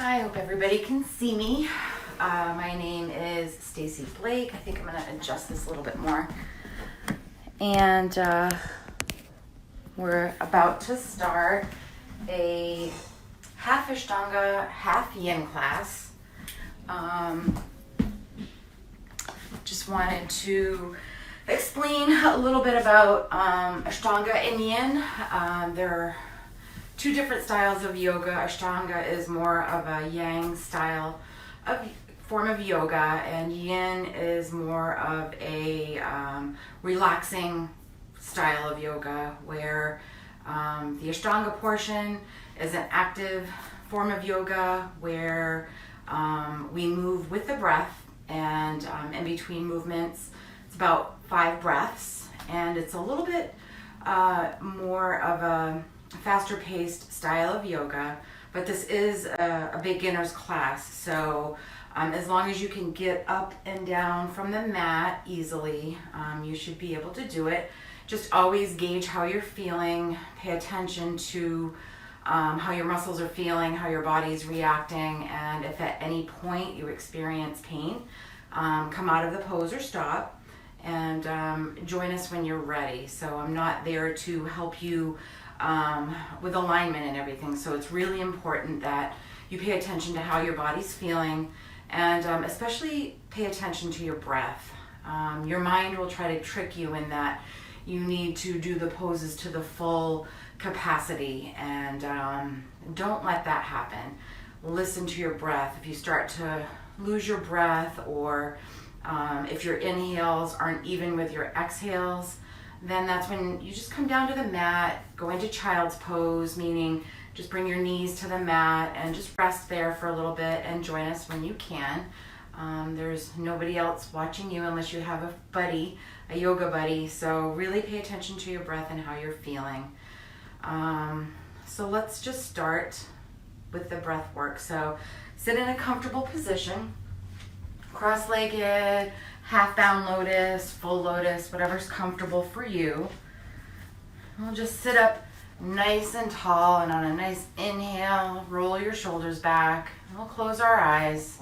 I hope everybody can see me. My name is Stacy Blake. I think I'm going to adjust this a little bit more. And we're about to start a half Ashtanga, half Yin class. Just wanted to explain a little bit about Ashtanga and Yin. There are two different styles of yoga. Ashtanga is more of a yang style of form of yoga, and Yin is more of a relaxing style of yoga, where the Ashtanga portion is an active form of yoga where we move with the breath, and in between movements it's about 5 breaths, and it's a little bit more of a faster paced style of yoga, but this is a beginner's class, so as long as you can get up and down from the mat easily, you should be able to do it. Just always gauge how you're feeling, pay attention to how your muscles are feeling, how your body's reacting, and if at any point you experience pain, come out of the pose or stop, and join us when you're ready. So I'm not there to help you with alignment and everything, so it's really important that you pay attention to how your body's feeling, and especially pay attention to your breath. Your mind will try to trick you in that you need to do the poses to the full capacity, and don't let that happen. Listen to your breath. If you start to lose your breath, or if your inhales aren't even with your exhales, then that's when you just come down to the mat, go into child's pose, meaning just bring your knees to the mat and just rest there for a little bit, and join us when you can. There's nobody else watching you unless you have a buddy, a yoga buddy, so really pay attention to your breath and how you're feeling. So let's just start with the breath work. So sit in a comfortable position, cross-legged, half bound lotus, full lotus, whatever's comfortable for you. We'll just sit up nice and tall, and on a nice inhale, roll your shoulders back. We'll close our eyes,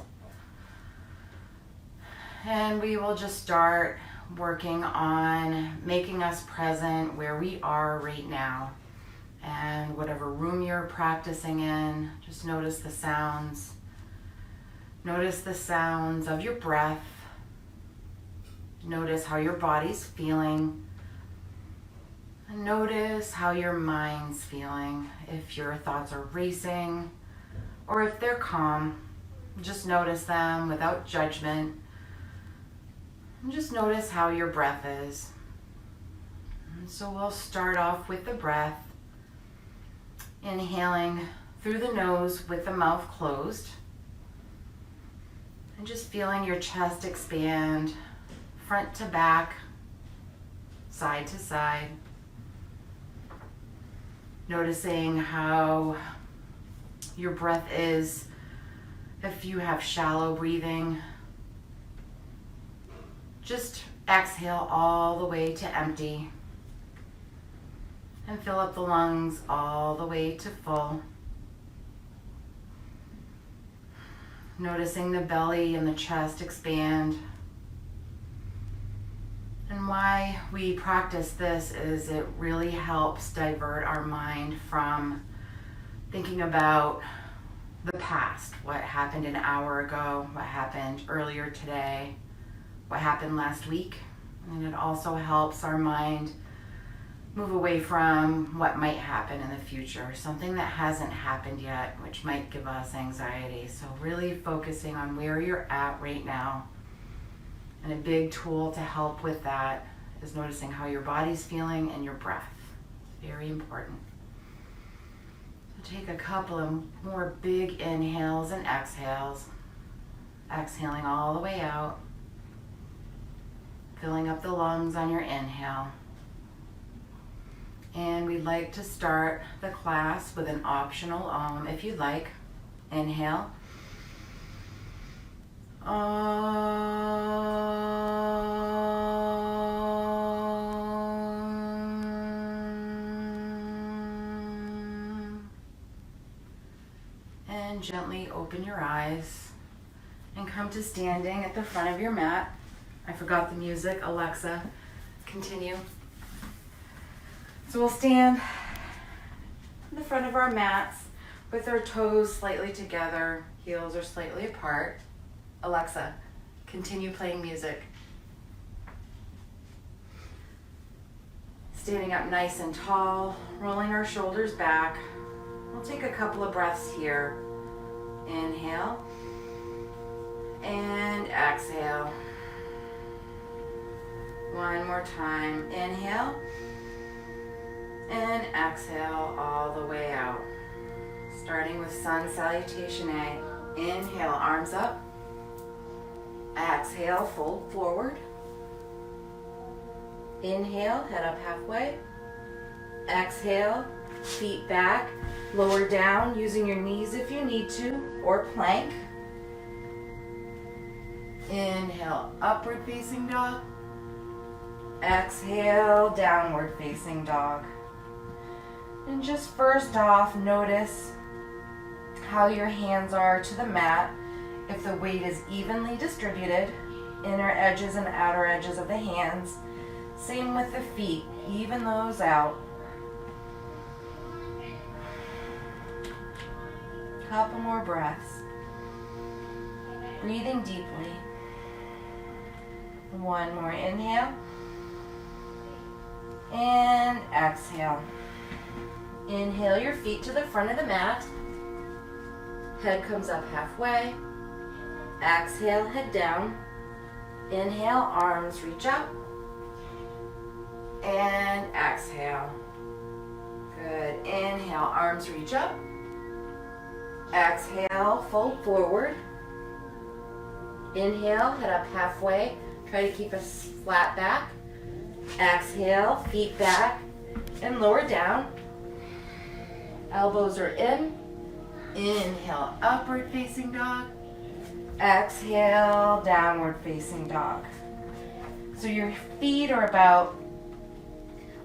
and we will just start working on making us present where we are right now. And whatever room you're practicing in, just notice the sounds. Notice the sounds of your breath. Notice how your body's feeling. And notice how your mind's feeling. If your thoughts are racing or if they're calm, just notice them without judgment. And just notice how your breath is. And so we'll start off with the breath. Inhaling through the nose with the mouth closed. And just feeling your chest expand, front to back, side to side. Noticing how your breath is if you have shallow breathing. Just exhale all the way to empty, and fill up the lungs all the way to full. Noticing the belly and the chest expand. And why we practice this is it really helps divert our mind from thinking about the past, what happened an hour ago, what happened earlier today, what happened last week. And it also helps our mind move away from what might happen in the future, something that hasn't happened yet, which might give us anxiety. So really focusing on where you're at right now. And a big tool to help with that is noticing how your body's feeling and your breath. It's very important. So take a couple of more big inhales and exhales. Exhaling all the way out. Filling up the lungs on your inhale. And we'd like to start the class with an optional if you'd like. Inhale. And gently open your eyes and come to standing at the front of your mat. I forgot the music. Alexa, continue. So we'll stand in the front of our mats with our toes slightly together, heels are slightly apart. Alexa, continue playing music. Standing up nice and tall, rolling our shoulders back. We'll take a couple of breaths here. Inhale and exhale. One more time. Inhale and exhale all the way out. Starting with Sun Salutation A. Inhale, arms up. Exhale, fold forward. Inhale, head up halfway. Exhale, feet back, lower down, using your knees if you need to, or plank. Inhale, upward facing dog. Exhale, downward facing dog. And just first off, notice how your hands are to the mat, if the weight is evenly distributed, inner edges and outer edges of the hands. Same with the feet, even those out. Couple more breaths. Breathing deeply. One more inhale. And exhale. Inhale your feet to the front of the mat. Head comes up halfway. Exhale, head down. Inhale, arms reach up. And exhale. Good. Inhale, arms reach up. Exhale, fold forward. Inhale, head up halfway. Try to keep a flat back. Exhale, feet back and lower down. Elbows are in. Inhale, upward facing dog. Exhale, downward facing dog. So your feet are about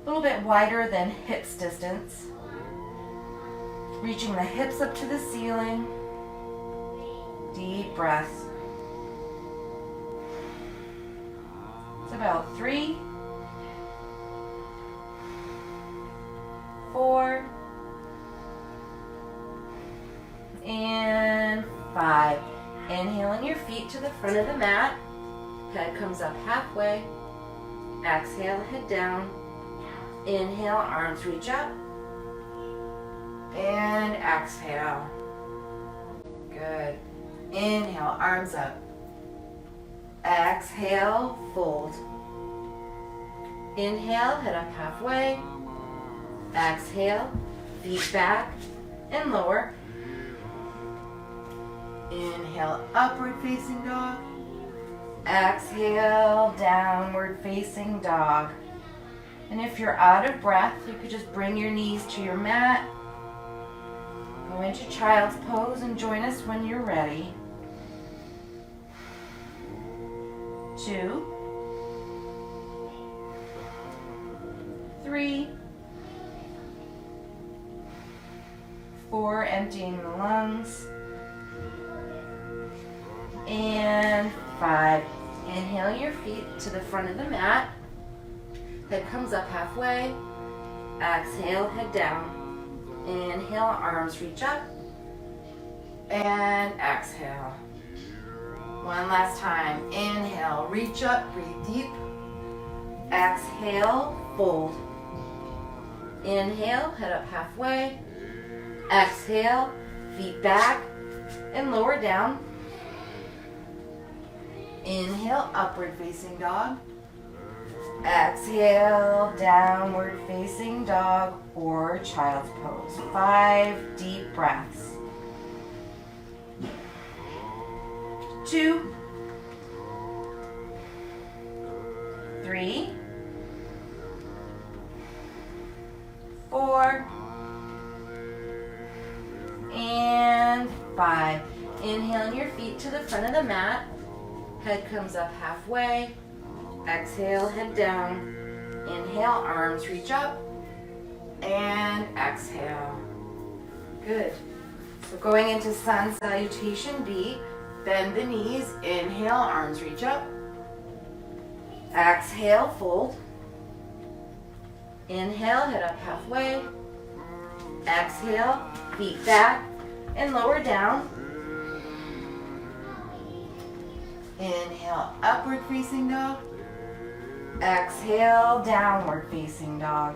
a little bit wider than hips distance. Reaching the hips up to the ceiling. Deep breaths. It's about 3, 4, and 5. Inhaling your feet to the front of the mat. Head comes up halfway. Exhale, head down. Inhale, arms reach up. And exhale. Good. Inhale, arms up. Exhale, fold. Inhale, head up halfway. Exhale, feet back and lower. Inhale, upward facing dog. Exhale, downward facing dog. And if you're out of breath, you could just bring your knees to your mat. Go into child's pose and join us when you're ready. 2, 3, 4, emptying the lungs. And 5. Inhale your feet to the front of the mat. Head comes up halfway. Exhale, head down. Inhale, arms reach up. And exhale. One last time. Inhale, reach up, breathe deep. Exhale, fold. Inhale, head up halfway. Exhale, feet back and lower down. Inhale, upward facing dog. Exhale, downward facing dog or child's pose. 5 deep breaths. 2, 3, 4, and 5. Inhaling your feet to the front of the mat. Head comes up halfway. Exhale, head down. Inhale, arms reach up. And exhale. Good. So going into sun salutation B, bend the knees, inhale, arms reach up. Exhale, fold. Inhale, head up halfway. Exhale, feet back and lower down. Inhale, upward facing dog. Exhale, downward facing dog.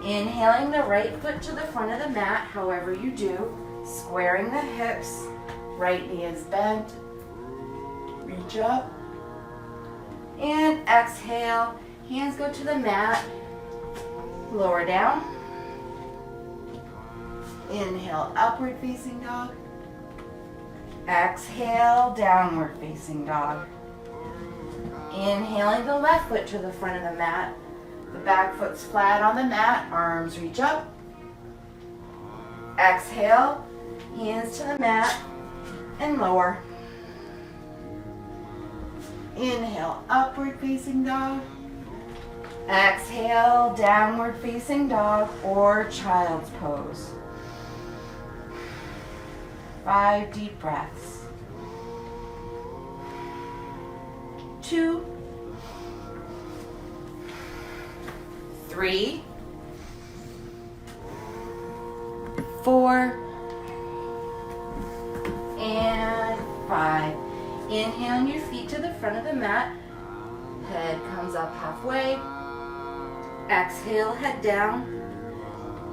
Inhaling the right foot to the front of the mat, however you do, squaring the hips, right knee is bent, reach up, and exhale, hands go to the mat, lower down, inhale, upward facing dog, exhale, downward facing dog. Inhaling the left foot to the front of the mat, the back foot's flat on the mat, arms reach up. Exhale, hands to the mat and lower. Inhale, upward facing dog. Exhale, downward facing dog or child's pose. 5 deep breaths. 2, 3, 4, and 5. Inhaling your feet to the front of the mat. Head comes up halfway. Exhale, head down.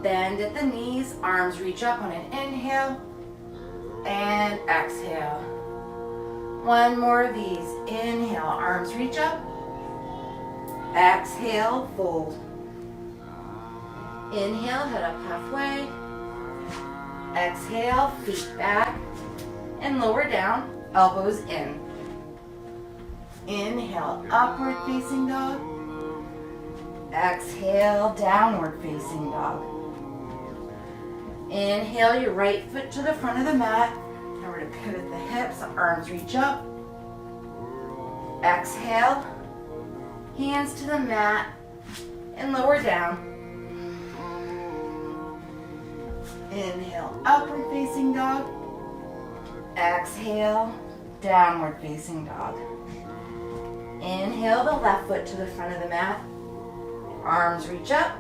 Bend at the knees, arms reach up on an inhale. And exhale. One more of these. Inhale, arms reach up. Exhale, fold. Inhale, head up halfway. Exhale, feet back and lower down, elbows in. Inhale, upward facing dog. Exhale, downward facing dog. Inhale your right foot to the front of the mat. Remember to pivot the hips, arms reach up. Exhale, hands to the mat and lower down. Inhale, upward facing dog. Exhale, downward facing dog. Inhale the left foot to the front of the mat. Arms reach up.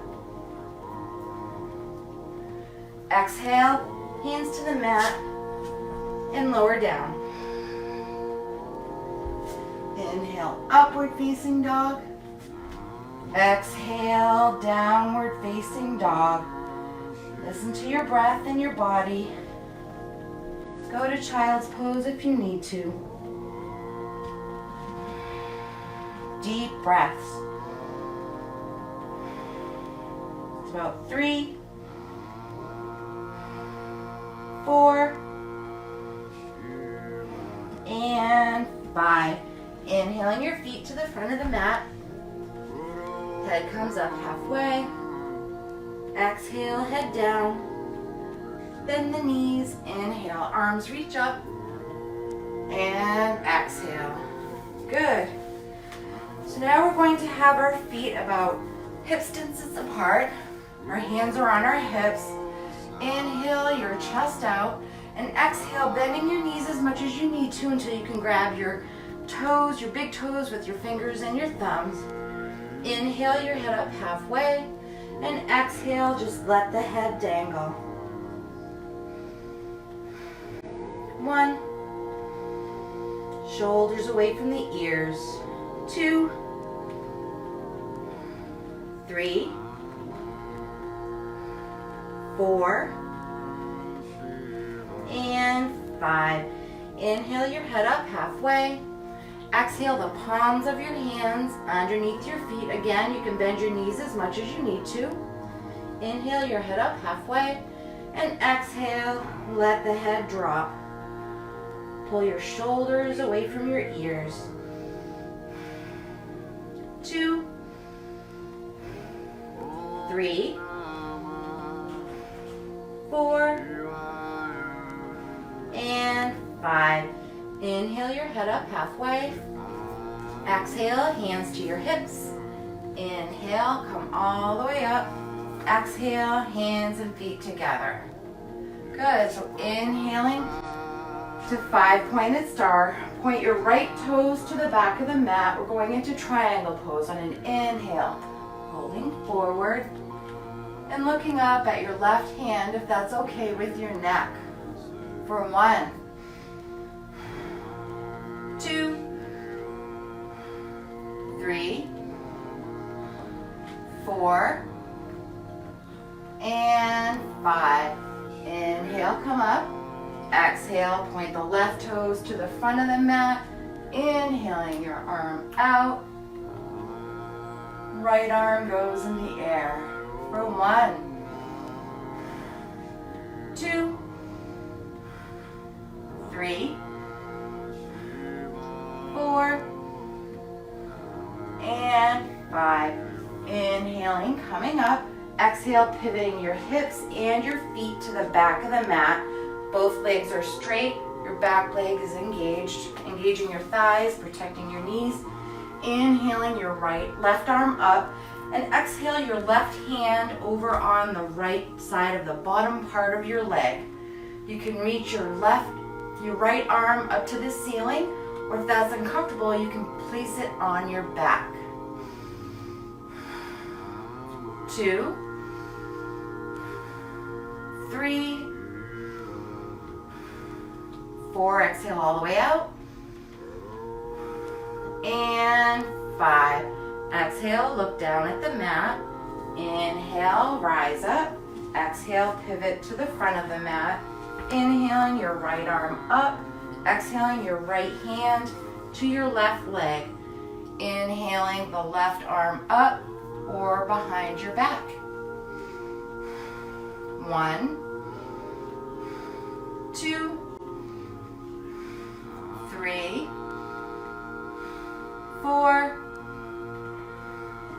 Exhale, hands to the mat and lower down. Inhale, upward facing dog. Exhale, downward facing dog. Listen to your breath and your body. Go to child's pose if you need to. Deep breaths. It's about 3, 4, and 5. Inhaling your feet to the front of the mat. Head comes up halfway. Exhale, head down. Bend the knees. Inhale, arms reach up. And exhale. Good. So now we're going to have our feet about hip distances apart. Our hands are on our hips. Inhale your chest out. And exhale, bending your knees as much as you need to until you can grab your toes, your big toes with your fingers and your thumbs. Inhale your head up halfway. And exhale, just let the head dangle. 1. Shoulders away from the ears. 2. 3. 4. And 5. Inhale your head up halfway. Exhale the palms of your hands underneath your feet. Again, you can bend your knees as much as you need to. Inhale your head up halfway. And exhale, let the head drop. Pull your shoulders away from your ears. 2, 3, 4, and 5. Inhale your head up halfway. Exhale, hands to your hips. Inhale, come all the way up. Exhale, hands and feet together. Good, so inhaling to 5-pointed star. Point your right toes to the back of the mat. We're going into triangle pose on an inhale. Holding forward and looking up at your left hand if that's okay with your neck. For 1, 2, 3, 4, and 5. Inhale, come up. Exhale, point the left toes to the front of the mat. Inhaling your arm out. Right arm goes in the air. For 1, 2, 3, 4, and 5. Inhaling, coming up. Exhale, pivoting your hips and your feet to the back of the mat. Both legs are straight. Your back leg is engaged, engaging your thighs, protecting your knees. Inhaling your left arm up, and exhale your left hand over on the right side of the bottom part of your leg. You can reach your right arm up to the ceiling, or if that's uncomfortable, you can place it on your back. 2, 3, 4, exhale all the way out, and 5. Exhale, look down at the mat. Inhale, rise up. Exhale, pivot to the front of the mat. Inhaling your right arm up. Exhaling your right hand to your left leg. Inhaling the left arm up or behind your back. 1, 2, 3, 4,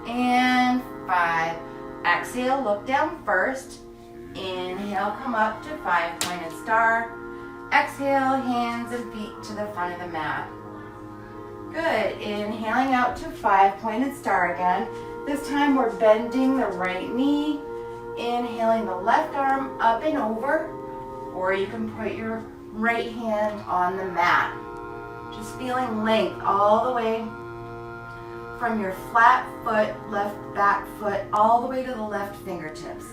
and 5. Exhale, look down first. Inhale, come up to 5-pointed star. Exhale, hands and feet to the front of the mat. Good. Inhaling out to 5-pointed star again. This time we're bending the right knee. Inhaling the left arm up and over, or you can put your right hand on the mat. Just feeling length all the way from your flat foot, left back foot, all the way to the left fingertips.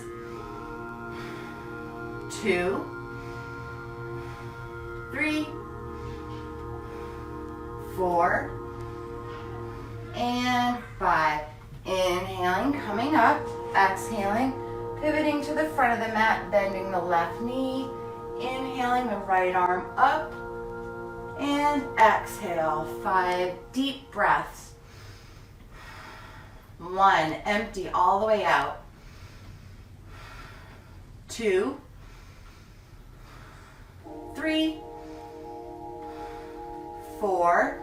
2, 3, 4, and 5. Inhaling, coming up, exhaling, pivoting to the front of the mat, bending the left knee, inhaling the right arm up, and exhale. 5 deep breaths. 1, empty all the way out. 2, 3, 4,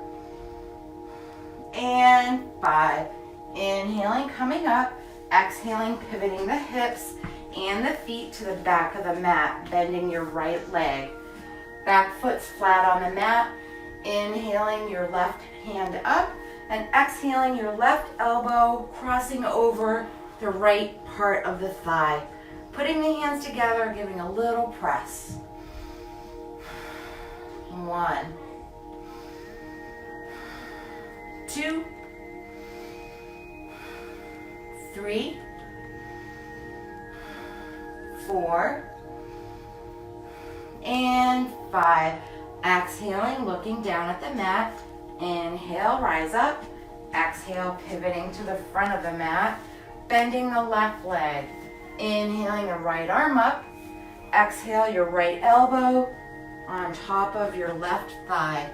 and 5. Inhaling, coming up, exhaling, pivoting the hips and the feet to the back of the mat, bending your right leg. Back foot's flat on the mat. Inhaling your left hand up and exhaling your left elbow crossing over the right part of the thigh. Putting the hands together, giving a little press. 1, 2, 3, 4, and 5. Exhaling, looking down at the mat. Inhale, rise up. Exhale, pivoting to the front of the mat, bending the left leg. Inhaling the right arm up. Exhale your right elbow on top of your left thigh.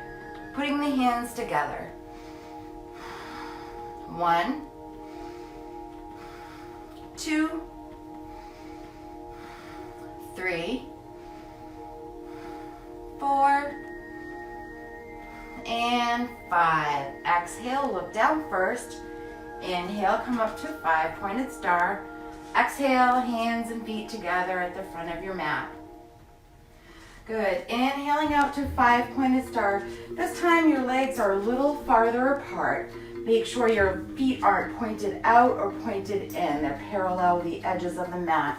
Putting the hands together. 1, 2, 3, 4, and 5. Exhale, look down first. Inhale, come up to 5-pointed star. Exhale, hands and feet together at the front of your mat. Good. Inhaling out to 5-pointed star. This time your legs are a little farther apart. Make sure your feet aren't pointed out or pointed in. They're parallel with the edges of the mat.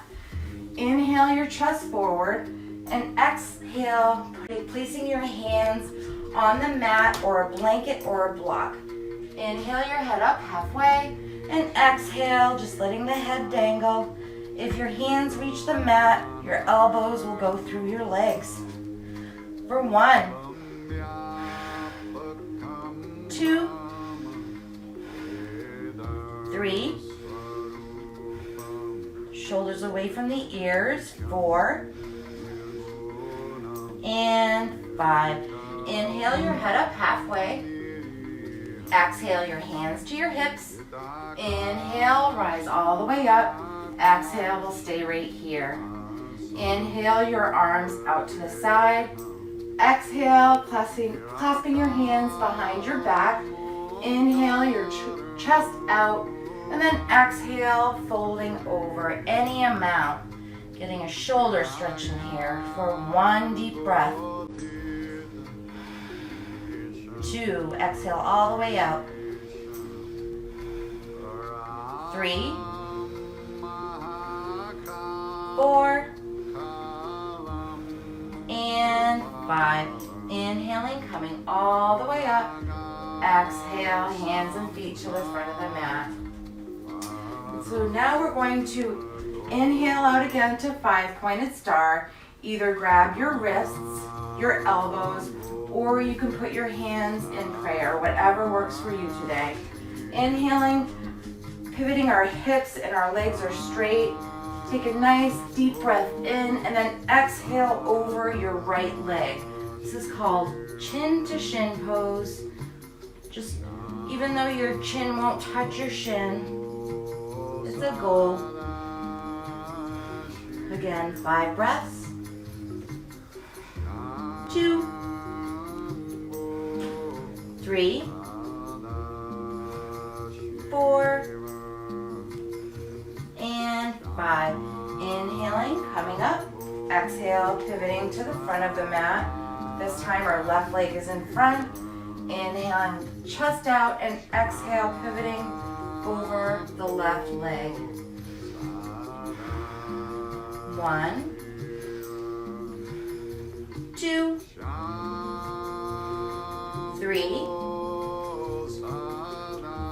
Inhale your chest forward And exhale, placing your hands on the mat or a blanket or a block. Inhale your head up halfway, and exhale, just letting the head dangle. If your hands reach the mat, your elbows will go through your legs. For 1, 2, 3, shoulders away from the ears, 4, and 5. Inhale your head up halfway. Exhale your hands to your hips. Inhale, rise all the way up. Exhale, we'll stay right here. Inhale your arms out to the side. Exhale, clasping your hands behind your back. Inhale your chest out. And then exhale, folding over any amount. Getting a shoulder stretch in here for 1 deep breath. 2, exhale all the way out. 3, 4, and 5. Inhaling, coming all the way up. Exhale, hands and feet to the front of the mat. So now we're going to inhale out again to 5-pointed star. Either grab your wrists, your elbows, or you can put your hands in prayer, whatever works for you today. Inhaling, pivoting our hips and our legs are straight. Take a nice deep breath in and then exhale over your right leg. This is called chin to shin pose. Just even though your chin won't touch your shin, it's a goal. Again, 5 breaths. 2, 3, 4, and 5. Inhaling, coming up. Exhale, pivoting to the front of the mat. This time our left leg is in front. Inhaling, chest out, and exhale, pivoting over the left leg. 1, 2, 3,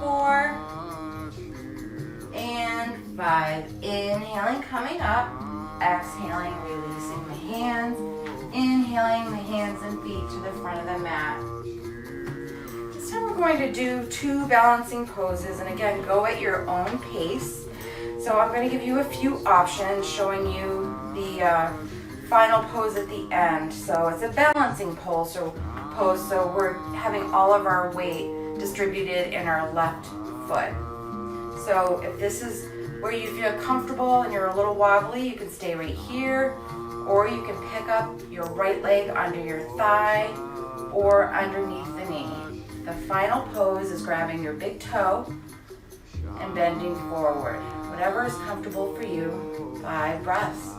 4, and 5. Inhaling, coming up. Exhaling, releasing the hands. Inhaling the hands and feet to the front of the mat. This time we're going to do 2 balancing poses, and again, go at your own pace. So I'm going to give you a few options showing you the final pose at the end. So it's a balancing pose, so we're having all of our weight distributed in our left foot. So if this is where you feel comfortable and you're a little wobbly, you can stay right here, or you can pick up your right leg under your thigh or underneath the knee. The final pose is grabbing your big toe and bending forward. Whatever is comfortable for you. 5 breaths.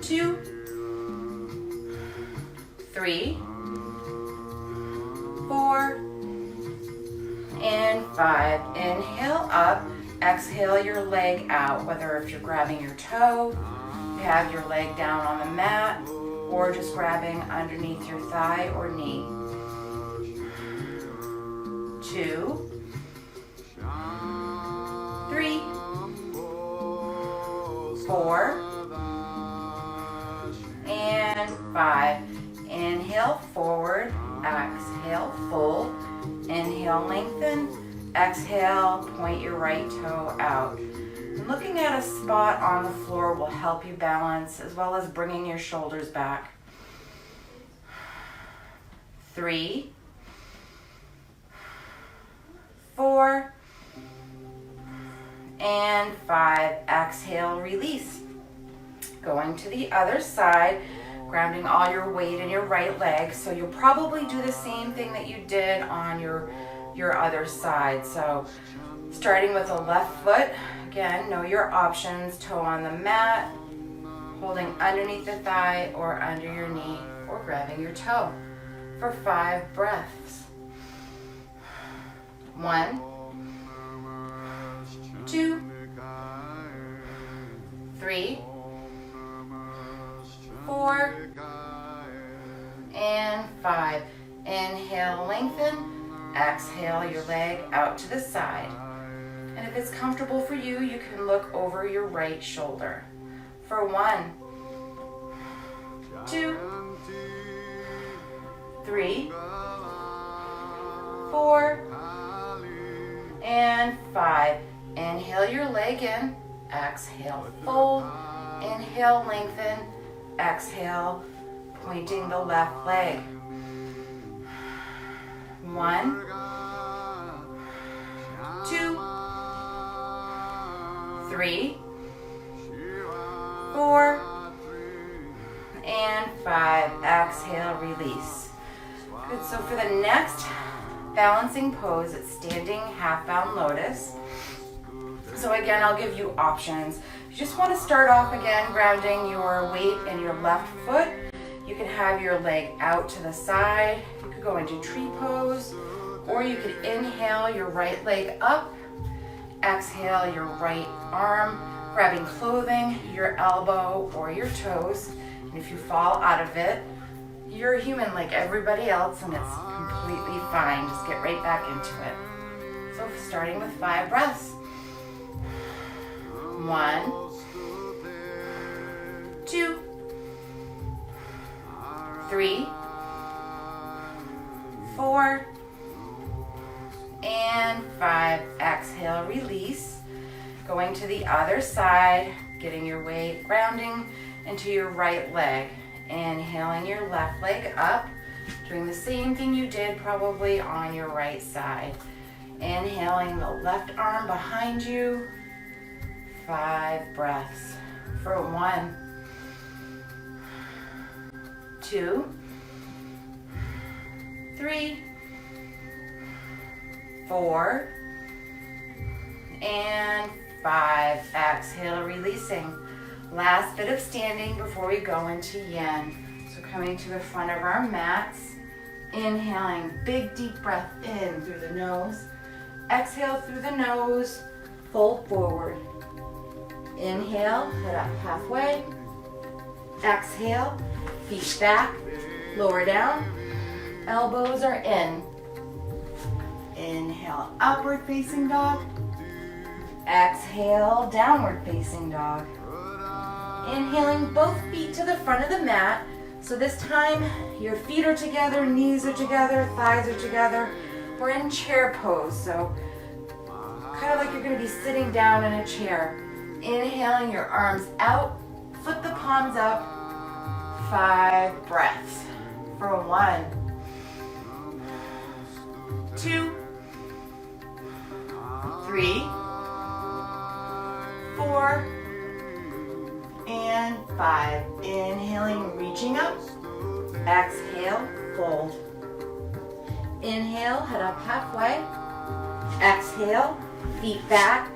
2, 3, 4, and 5. Inhale up. Exhale your leg out, whether if you're grabbing your toe, you have your leg down on the mat, or just grabbing underneath your thigh or knee. 2, 3, 4, and 5. Inhale forward, exhale fold, inhale lengthen, exhale point your right toe out. And looking at a spot on the floor will help you balance, as well as bringing your shoulders back. 3, 4, and 5. Exhale, release. Going to the other side, grounding all your weight in your right leg. So you'll probably do the same thing that you did on your other side. So starting with the left foot, again, know your options. Toe on the mat, holding underneath the thigh or under your knee, or grabbing your toe for 5 breaths. 1, 2, 3, 4, and 5. Inhale, lengthen. Exhale your leg out to the side. And if it's comfortable for you, you can look over your right shoulder. For 1, 2, 3, 4, and 5. Inhale your leg in. Exhale, fold. Inhale, lengthen. Exhale, pointing the left leg. 1, 2, 3, 4, and 5. Exhale, release. Good, so for the next balancing pose, it's standing half-bound lotus. So again, I'll give you options. You just want to start off again, grounding your weight in your left foot. You can have your leg out to the side. You could go into tree pose, or you could inhale your right leg up. Exhale your right arm, grabbing clothing, your elbow or your toes. And if you fall out of it, you're a human like everybody else, and it's completely fine. Just get right back into it. So starting with 5 breaths. 1, 2, 3, 4, and 5. Exhale, release. Going to the other side, getting your weight, grounding into your right leg. Inhaling your left leg up, doing the same thing you did probably on your right side. Inhaling the left arm behind you. 5 breaths. For 1, 2, 3, 4, and 5. Exhale, releasing. Last bit of standing before we go into yin. So coming to the front of our mats, inhaling, big deep breath in through the nose. Exhale through the nose, fold forward. Inhale, head up halfway. Exhale, feet back, lower down, elbows are in. Inhale, upward facing dog. Exhale, downward facing dog. Inhaling both feet to the front of the mat. So this time your feet are together, knees are together, thighs are together. We're in chair pose, so kind of like you're going to be sitting down in a chair. Inhaling your arms out, flip the palms up. 5 breaths. For 1, 2, 3, 4, and 5. Inhaling, reaching up. Exhale, fold. Inhale, head up halfway. Exhale, feet back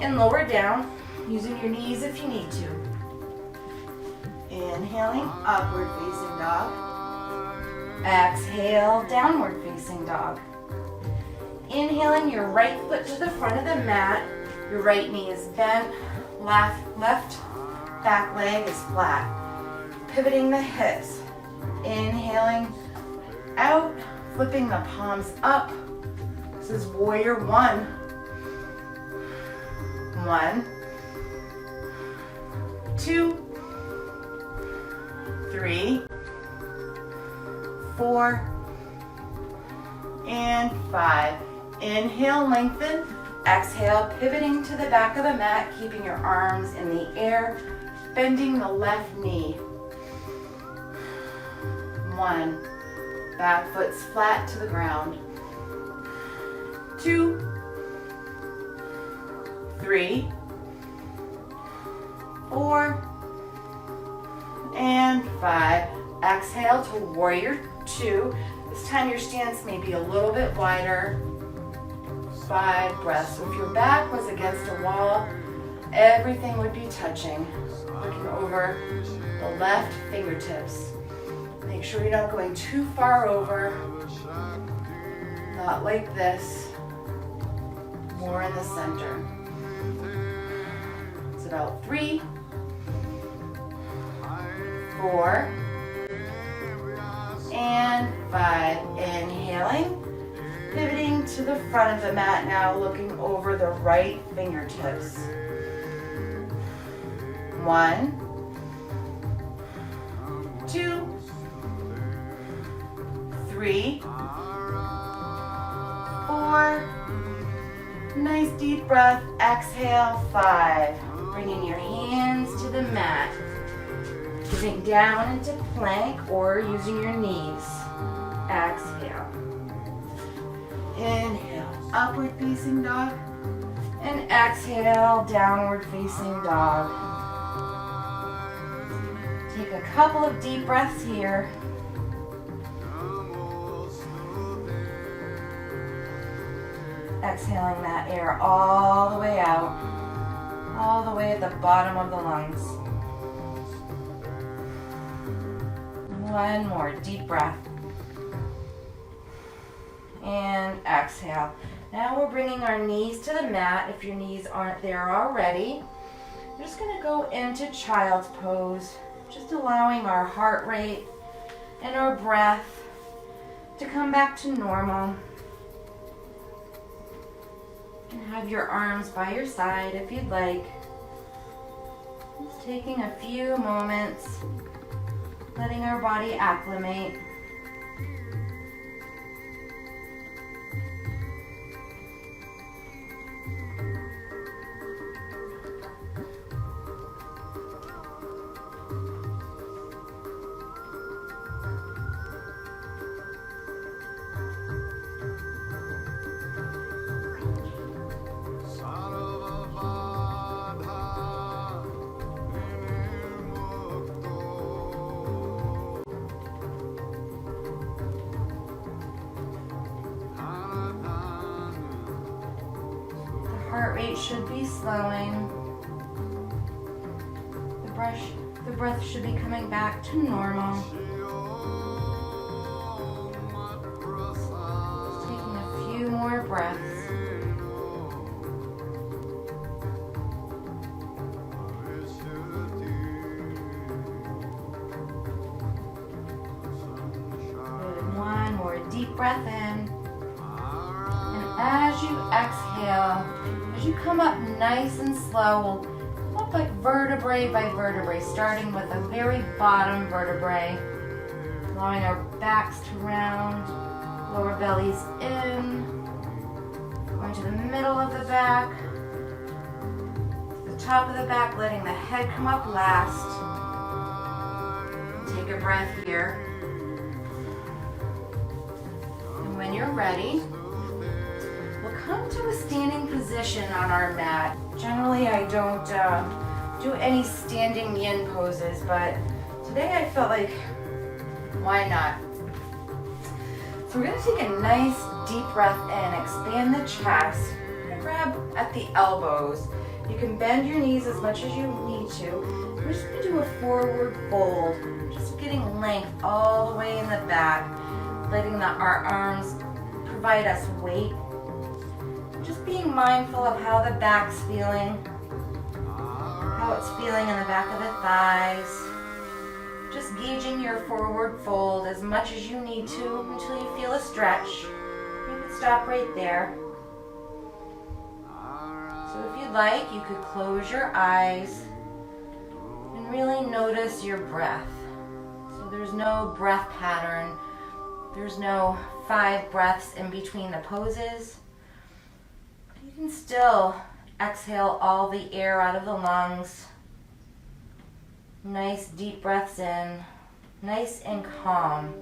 and lower down, using your knees if you need to. Inhaling, upward facing dog. Exhale, downward facing dog. Inhaling your right foot to the front of the mat. Your right knee is bent. Left back leg is flat. Pivoting the hips. Inhaling out, flipping the palms up. This is warrior 1. 1, 2, 3, 4, and 5. Inhale, lengthen. Exhale, pivoting to the back of the mat, keeping your arms in the air, bending the left knee. 1, back foot's flat to the ground. 2, 3, 4, and 5. Exhale to warrior 2. This time your stance may be a little bit wider. 5 breaths. So if your back was against a wall, everything would be touching. Looking over the left fingertips. Make sure you're not going too far over. Not like this. More in the center. It's about 3, 4, and 5. Inhaling, pivoting to the front of the mat now, looking over the right fingertips. 1, 2, 3, 4. Nice deep breath. Exhale, 5. Bringing your hands to the mat. Sitting down into plank or using your knees. Exhale. Inhale, upward facing dog. And exhale, downward facing dog. Take a couple of deep breaths here. Exhaling that air all the way out, all the way at the bottom of the lungs. One more deep breath. And exhale. Now we're bringing our knees to the mat if your knees aren't there already. We're just going to go into child's pose, just allowing our heart rate and our breath to come back to normal. You can have your arms by your side if you'd like. Just taking a few moments, letting our body acclimate. Heart rate should be slowing. The breath should be coming back to normal. Just taking a few more breaths. Good. One more deep breath in. And as you exhale, as you come up nice and slow, we'll come up like vertebrae by vertebrae, starting with the very bottom vertebrae, allowing our backs to round, lower bellies in, going to the middle of the back, the top of the back, letting the head come up last. Take a breath here. And when you're ready, come to a standing position on our mat. Generally, I don't do any standing yin poses, but today I felt like, why not? So we're going to take a nice deep breath in, expand the chest, grab at the elbows. You can bend your knees as much as you need to. We're just going to do a forward fold, just getting length all the way in the back, letting our arms provide us weight. Just being mindful of how the back's feeling, how it's feeling in the back of the thighs. Just gauging your forward fold as much as you need to until you feel a stretch. You can stop right there. So if you'd like, you could close your eyes and really notice your breath. So there's no breath pattern. There's no 5 breaths in between the poses. You can still exhale all the air out of the lungs. Nice deep breaths in, nice and calm.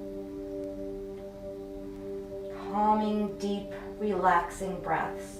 Calming, deep, relaxing breaths.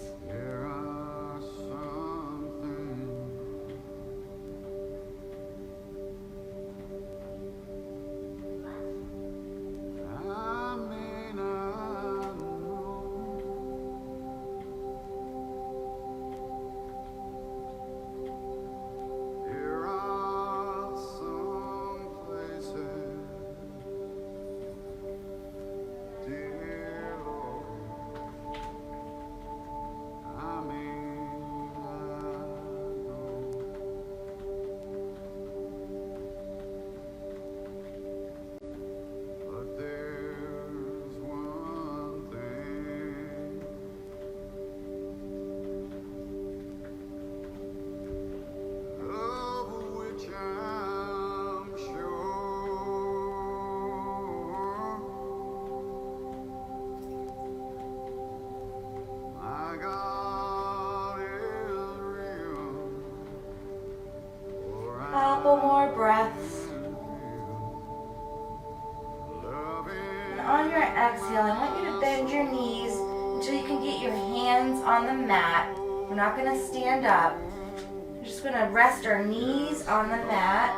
on your exhale, I want you to bend your knees until you can get your hands on the mat. We're not going to stand up. We're just going to rest our knees on the mat,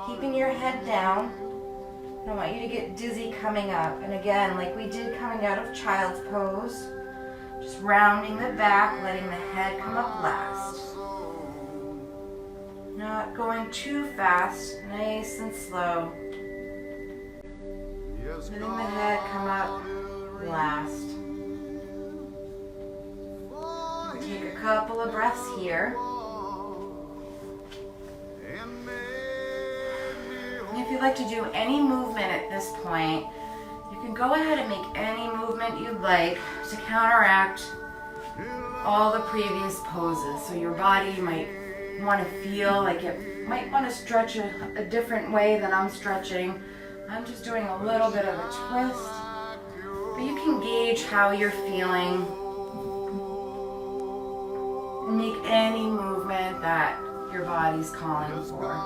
keeping your head down. I don't want you to get dizzy coming up. And again, like we did coming out of child's pose, just rounding the back, letting the head come up last. Not going too fast, nice and slow. Letting the head come up last. Take a couple of breaths here. If you'd like to do any movement at this point, you can go ahead and make any movement you'd like to counteract all the previous poses. So your body might want to feel like it might want to stretch a different way than I'm stretching. I'm just doing a little bit of a twist, but you can gauge how you're feeling and make any movement that your body's calling for.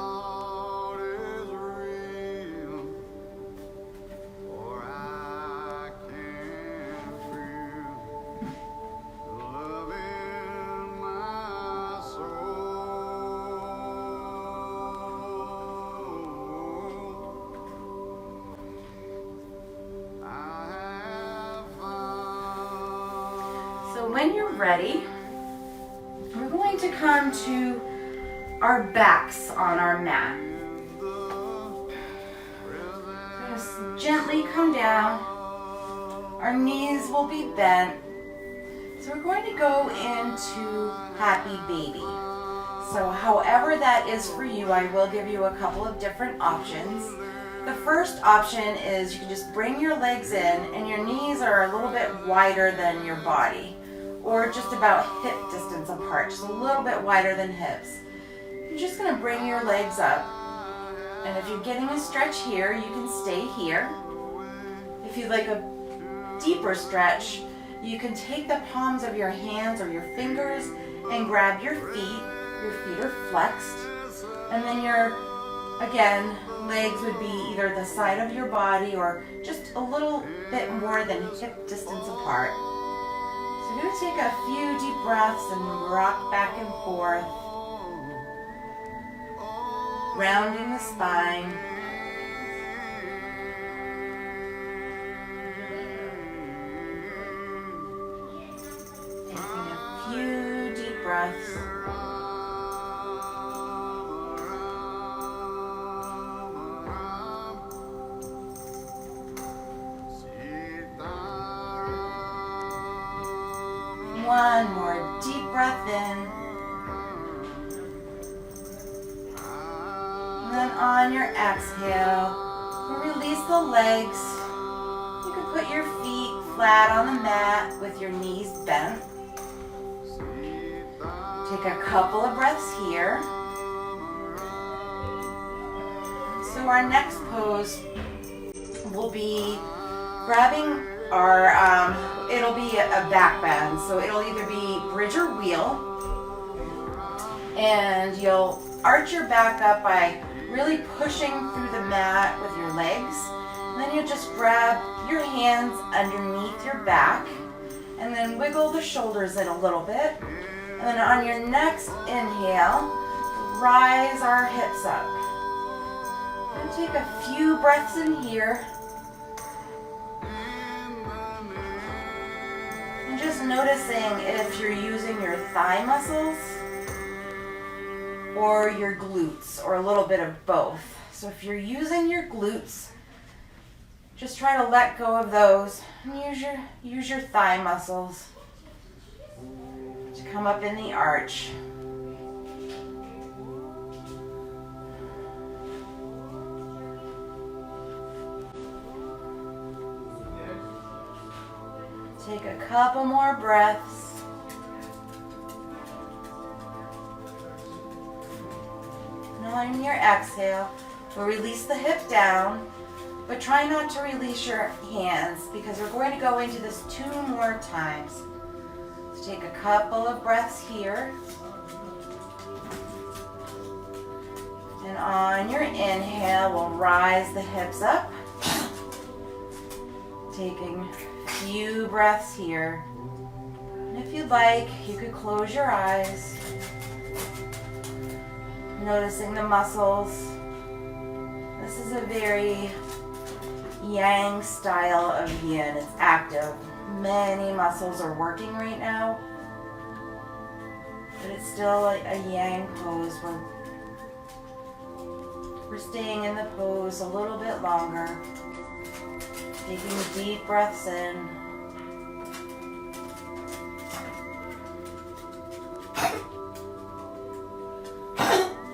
So when you're ready, we're going to come to our backs on our mat. Just gently come down. Our knees will be bent. So we're going to go into happy baby. So however that is for you, I will give you a couple of different options. The first option is you can just bring your legs in and your knees are a little bit wider than your body, or just about hip distance apart, just a little bit wider than hips. You're just going to bring your legs up. And if you're getting a stretch here, you can stay here. If you'd like a deeper stretch, you can take the palms of your hands or your fingers and grab your feet. Your feet are flexed. And then your, again, legs would be either the side of your body or just a little bit more than hip distance apart. So we're going to take a few deep breaths and rock back and forth, rounding the spine. Taking a few deep breaths. One more deep breath in. And then on your exhale, release the legs. You can put your feet flat on the mat with your knees bent. Take a couple of breaths here. So our next pose will be grabbing our, it'll be a back bend. So it'll either be bridge or wheel. And you'll arch your back up by really pushing through the mat with your legs. And then you'll just grab your hands underneath your back and then wiggle the shoulders in a little bit. And then on your next inhale, rise our hips up. And take a few breaths in here. And just noticing if you're using your thigh muscles or your glutes, or a little bit of both. So if you're using your glutes, just try to let go of those and use your thigh muscles to come up in the arch. Take a couple more breaths. On your exhale, we'll release the hip down, but try not to release your hands because we're going to go into this 2 more times. So take a couple of breaths here. And on your inhale, we'll rise the hips up. Taking a few breaths here. And if you'd like, you could close your eyes. Noticing the muscles. This is a very yang style of yin. It's active. Many muscles are working right now. But it's still a yang pose where we're staying in the pose a little bit longer. Taking deep breaths in.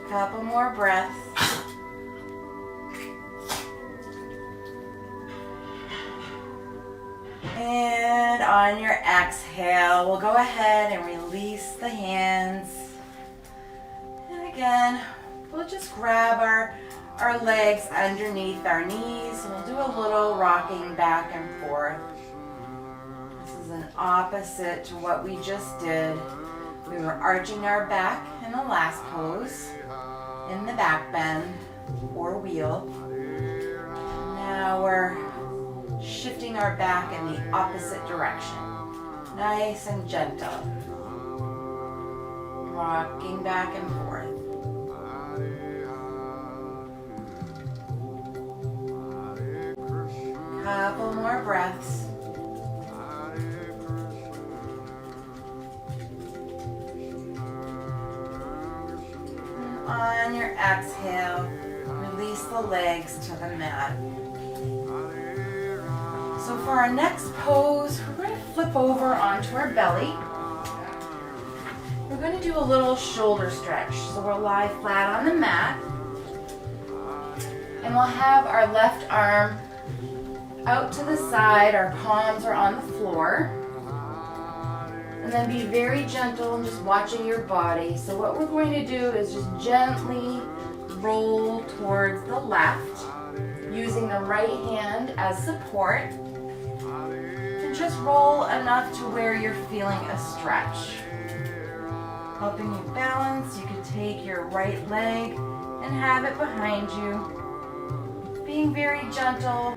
Couple more breaths. And on your exhale, we'll go ahead and release the hands. And again, we'll just grab our legs underneath our knees. We'll do a little rocking back and forth. This is an opposite to what we just did. We were arching our back in the last pose, in the back bend or wheel. Now we're shifting our back in the opposite direction. Nice and gentle. Rocking back and forth. Couple more breaths. And on your exhale, release the legs to the mat. So for our next pose, we're going to flip over onto our belly. We're going to do a little shoulder stretch. So we'll lie flat on the mat. And we'll have our left arm out to the side, our palms are on the floor. And then be very gentle and just watching your body. So what we're going to do is just gently roll towards the left, using the right hand as support. And just roll enough to where you're feeling a stretch. Helping you balance, you can take your right leg and have it behind you. Being very gentle.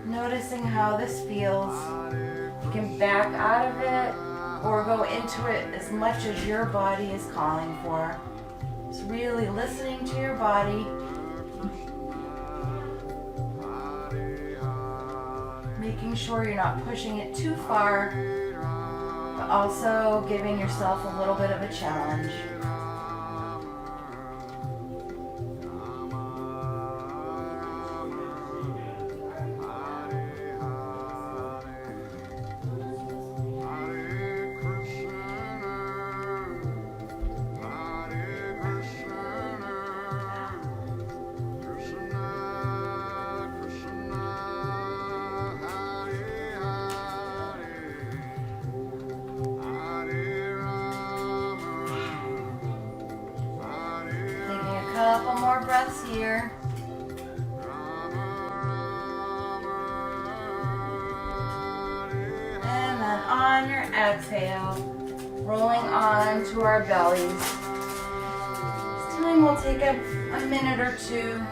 Noticing how this feels. You can back out of it or go into it as much as your body is calling for. Just really listening to your body. Making sure you're not pushing it too far, but also giving yourself a little bit of a challenge. Couple more breaths here. And then on your exhale, rolling on to our bellies. This time we'll take a minute or two,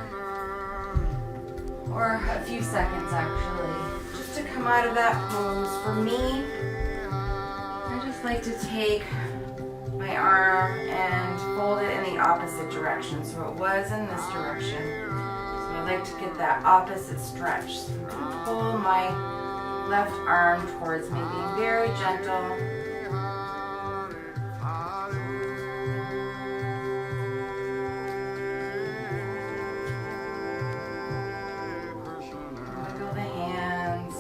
or a few seconds actually, just to come out of that pose. For me, I just like to take my arm and fold it in the opposite direction. So it was in this direction. So I like to get that opposite stretch. So I'm going to pull my left arm towards me, being very gentle. Wiggle the hands.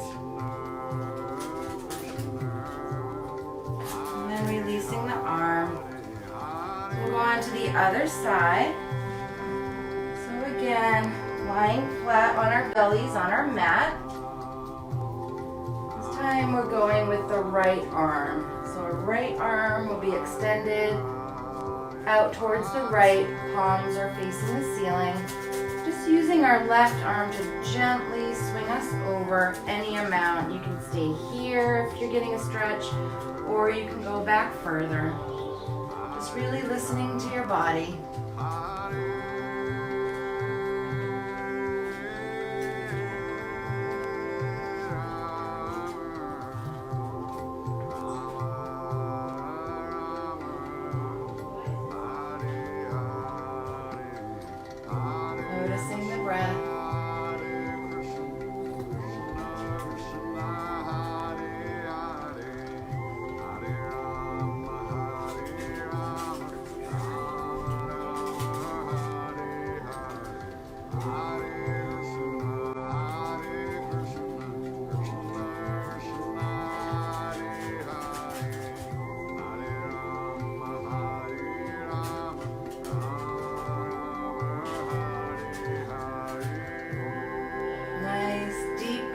And then releasing the arm. We'll go on to the other side. So again, lying flat on our bellies on our mat. This time we're going with the right arm. So our right arm will be extended out towards the right. Palms are facing the ceiling. Just using our left arm to gently swing us over any amount. You can stay here if you're getting a stretch, or you can go back further. Just really listening to your body.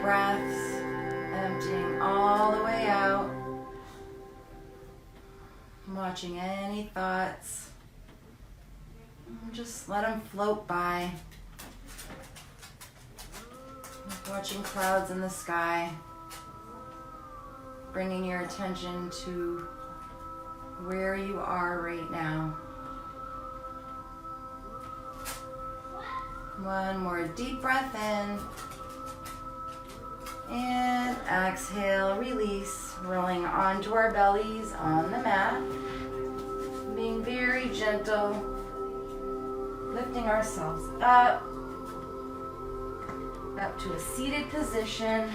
breaths, emptying all the way out. Watching any thoughts. Just let them float by. Like watching clouds in the sky. Bringing your attention to where you are right now. One more deep breath in. And exhale, release, rolling onto our bellies on the mat. Being very gentle, lifting ourselves up to a seated position.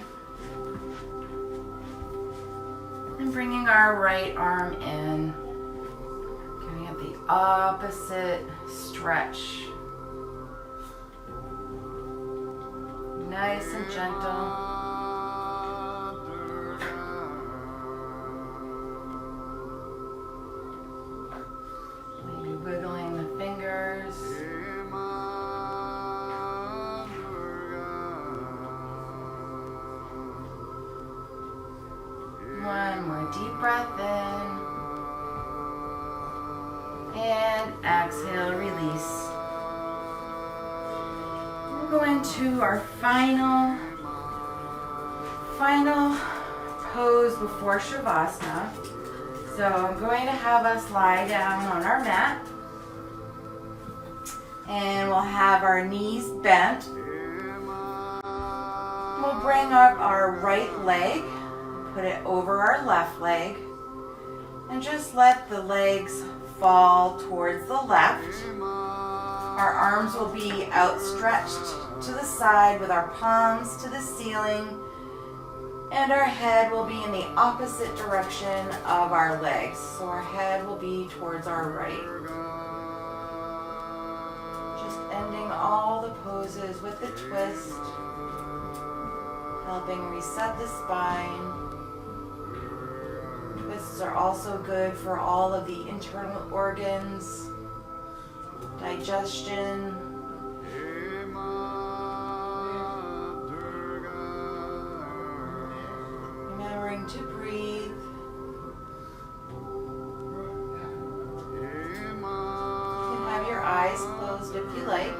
And bringing our right arm in, giving it the opposite stretch. Nice and gentle. Maybe wiggling the fingers. One more deep breath in. And exhale, release. We're going to our final pose before Shavasana. So I'm going to have us lie down on our mat. And we'll have our knees bent. We'll bring up our right leg, put it over our left leg, and just let the legs fall towards the left. Our arms will be outstretched to the side with our palms to the ceiling, and our head will be in the opposite direction of our legs. So our head will be towards our right. Just ending all the poses with a twist, helping reset the spine. Twists are also good for all of the internal organs, digestion. Remembering to breathe. You can have your eyes closed if you like.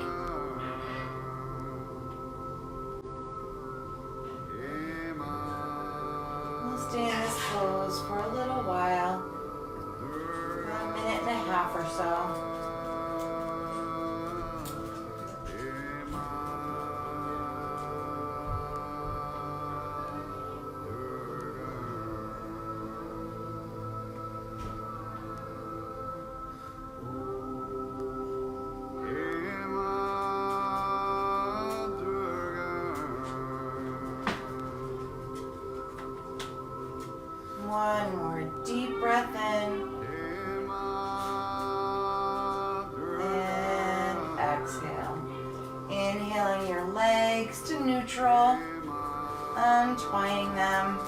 We'll stay in this pose for a little while, about a minute and a half or so. One more deep breath in. And exhale. Inhaling your legs to neutral. Untwining them.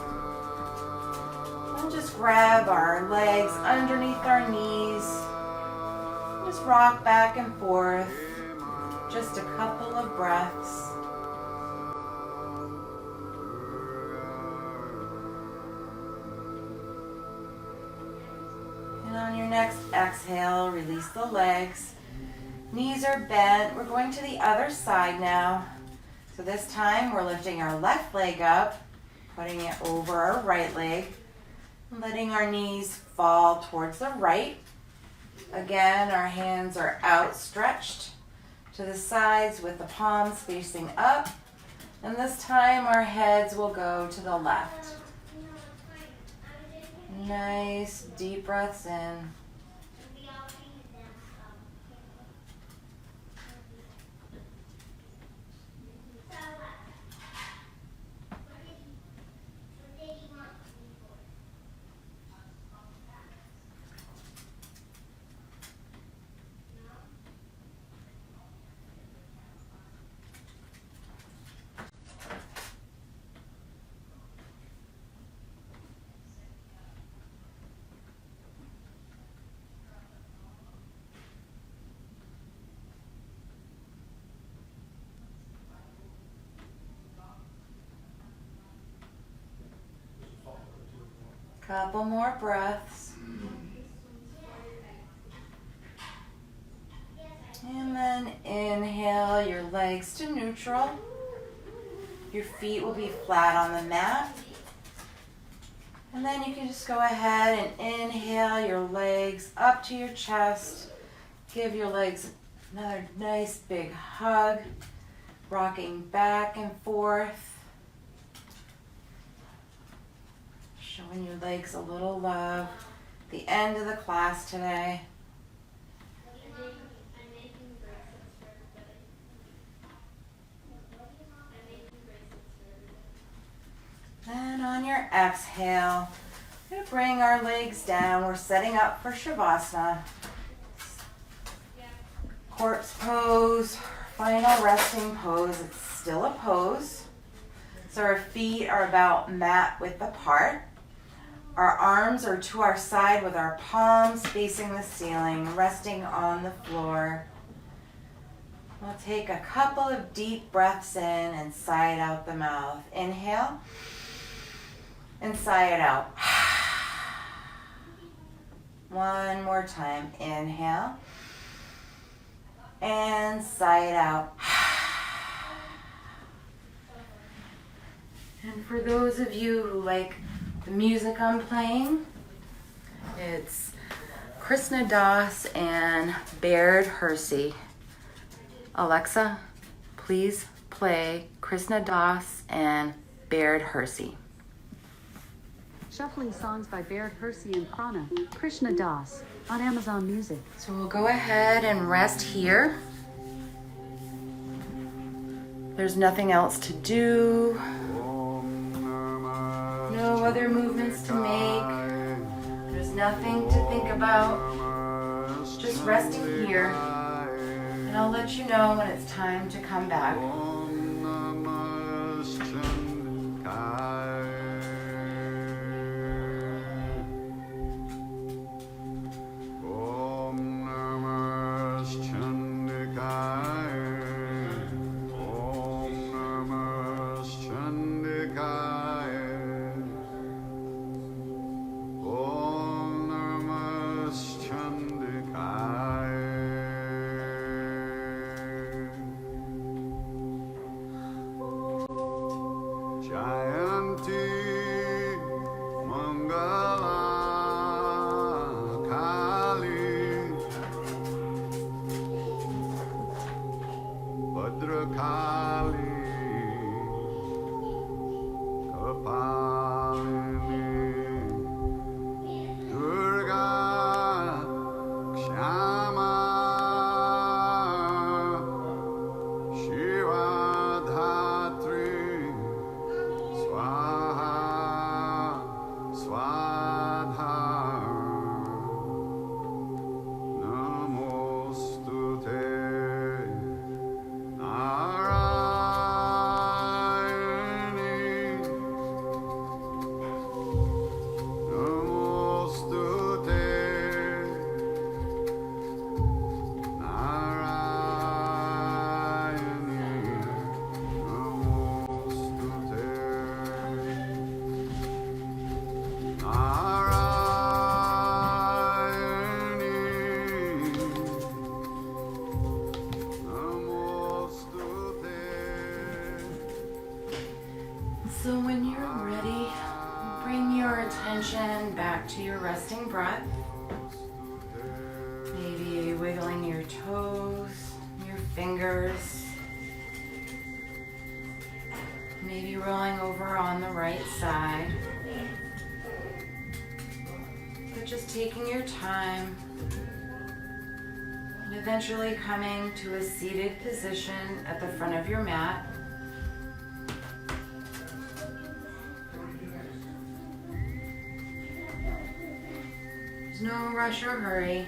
And just grab our legs underneath our knees. Just rock back and forth. Just a couple of breaths. On your next exhale, release the legs. Knees are bent. We're going to the other side now. So this time we're lifting our left leg up, putting it over our right leg, letting our knees fall towards the right. Again, our hands are outstretched to the sides with the palms facing up. And this time our heads will go to the left. Nice deep breaths in. Couple more breaths. And then inhale your legs to neutral. Your feet will be flat on the mat. And then you can just go ahead and inhale your legs up to your chest. Give your legs another nice big hug, rocking back and forth. Showing your legs a little love. The end of the class today. And on your exhale, we're going to bring our legs down. We're setting up for Shavasana. Corpse pose, final resting pose. It's still a pose. So our feet are about mat width apart. Our arms are to our side with our palms facing the ceiling, resting on the floor. We'll take a couple of deep breaths in and sigh it out the mouth. Inhale and sigh it out. One more time. Inhale and sigh it out. And for those of you who like the music I'm playing, it's Krishna Das and Baird Hersey. Alexa, please play Krishna Das and Baird Hersey. Shuffling songs by Baird Hersey and Prana, Krishna Das, on Amazon Music. So we'll go ahead and rest here. There's nothing else to do. No other movements to make. There's nothing to think about. Just resting here. And I'll let you know when it's time to come back. So when you're ready, bring your attention back to your resting breath. Maybe wiggling your toes, your fingers. Maybe rolling over on the right side. But just taking your time and eventually coming to a seated position at the front of your mat. There's no rush or hurry.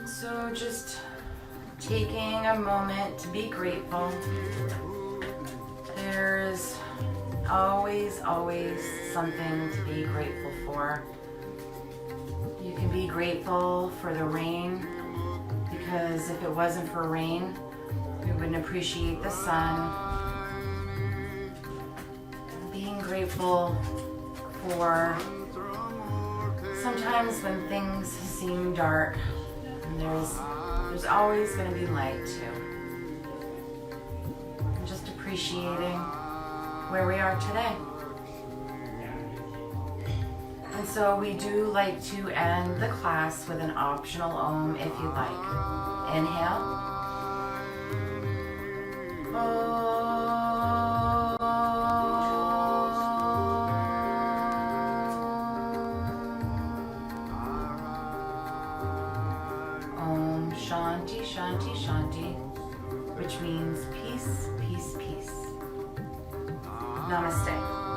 So just taking a moment to be grateful. There's always always, always something to be grateful for. You can be grateful for the rain, because if it wasn't for rain, we wouldn't appreciate the sun. Being grateful for sometimes when things seem dark, and there's always going to be light too. And just appreciating where we are today. And so we do like to end the class with an optional Om if you'd like. Inhale. Om Shanti Shanti Shanti, which means peace, peace, peace. Namaste.